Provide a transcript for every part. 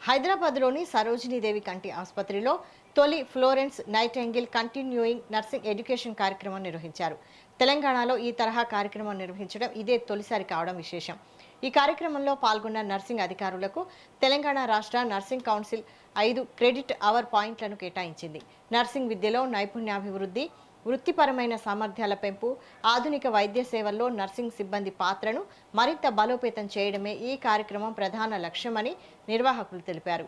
హైదరాబాద్లోని సరోజినీదేవి కంటి ఆసుపత్రిలో తొలి Florence nightingale continuing nursing education కార్యక్రమం నిర్వహించారు. తెలంగాణలో ఈ తరహా కార్యక్రమం నిర్వహించడం ఇదే తొలిసారి కావడం విశేషం. ఈ కార్యక్రమంలో పాల్గొన్న నర్సింగ్ అధికారులకు తెలంగాణ రాష్ట్ర నర్సింగ్ కౌన్సిల్ 5 క్రెడిట్ అవర్ పాయింట్లను కేటాయించింది. నర్సింగ్ విద్యలో నైపుణ్యాభివృద్ధి, వృత్తిపరమైన సామర్థ్యాల పెంపు, ఆధునిక వైద్య సేవల్లో నర్సింగ్ సిబ్బంది పాత్రను మరింత బలోపేతం చేయడమే ఈ కార్యక్రమం ప్రధాన లక్ష్యమని నిర్వాహకులు తెలిపారు.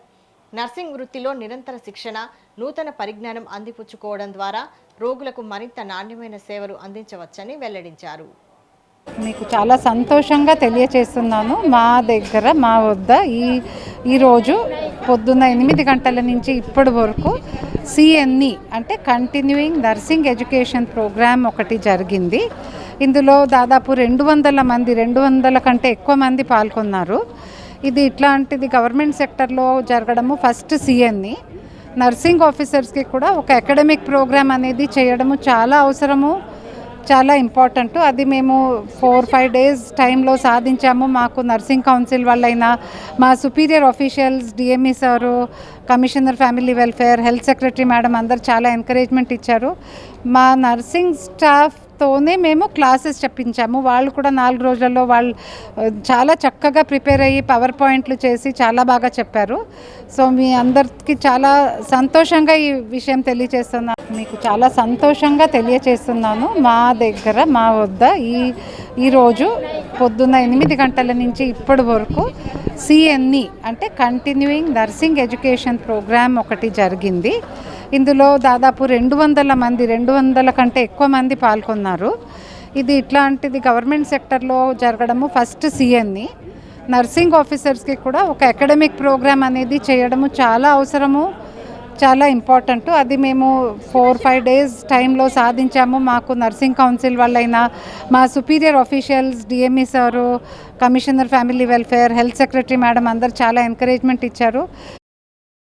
నర్సింగ్ వృత్తిలో నిరంతర శిక్షణ, నూతన పరిజ్ఞానం అందిపుచ్చుకోవడం ద్వారా రోగులకు మరింత నాణ్యమైన సేవలు అందించవచ్చని వెల్లడించారు. మీకు చాలా సంతోషంగా తెలియచేస్తున్నాను. మా వద్ద ఈరోజు పొద్దున్న 8 గంటల నుంచి ఇప్పటి వరకు సిఎన్ఈ అంటే కంటిన్యూయింగ్ నర్సింగ్ ఎడ్యుకేషన్ ప్రోగ్రామ్ ఒకటి జరిగింది. ఇందులో దాదాపు 200 కంటే ఎక్కువ మంది పాల్గొన్నారు. ఇది ఇట్లాంటిది గవర్నమెంట్ సెక్టర్లో జరగడము ఫస్ట్ సిఎన్ఈ. నర్సింగ్ ఆఫీసర్స్కి కూడా ఒక అకాడమిక్ ప్రోగ్రామ్ అనేది చేయడము చాలా అవసరము, చాలా ఇంపార్టెంట్. అది మేము 4-5 డేస్ టైంలో సాధించాము. మాకు నర్సింగ్ కౌన్సిల్ వాళ్ళైనా, మా superior officials, DME sir, commissioner family welfare, health secretary madam అందరు చాలా ఎంకరేజ్మెంట్ ఇచ్చారు. మా నర్సింగ్ స్టాఫ్తోనే మేము క్లాసెస్ చెప్పించాము. వాళ్ళు కూడా 4 రోజుల్లో వాళ్ళు చాలా చక్కగా ప్రిపేర్ అయ్యి పవర్ పాయింట్లు చేసి చాలా బాగా చెప్పారు. సో మీ అందరికీ చాలా సంతోషంగా ఈ విషయం తెలియజేస్తున్నాను. మీకు చాలా సంతోషంగా తెలియజేస్తున్నాను. మా వద్ద ఈరోజు పొద్దున్న 8 గంటల నుంచి ఇప్పటి వరకు సిఎన్ఈ అంటే కంటిన్యూయింగ్ నర్సింగ్ ఎడ్యుకేషన్ ప్రోగ్రామ్ ఒకటి జరిగింది. ఇందులో దాదాపు 200 కంటే ఎక్కువ మంది పాల్గొన్నారు. ఇది ఇట్లాంటిది గవర్నమెంట్ సెక్టర్లో జరగడము ఫస్ట్ సిఎన్ఈ. నర్సింగ్ ఆఫీసర్స్కి కూడా ఒక అకాడమిక్ ప్రోగ్రామ్ అనేది చేయడము చాలా అవసరము, చాలా ఇంపార్టెంట్. అది మేము 4-5 డేస్ టైంలో సాధించాము. మాకు నర్సింగ్ కౌన్సిల్ వాళ్ళైనా, మా superior officials, DME sir, commissioner family welfare, health secretary madam అందరు చాలా ఎంకరేజ్మెంట్ ఇచ్చారు.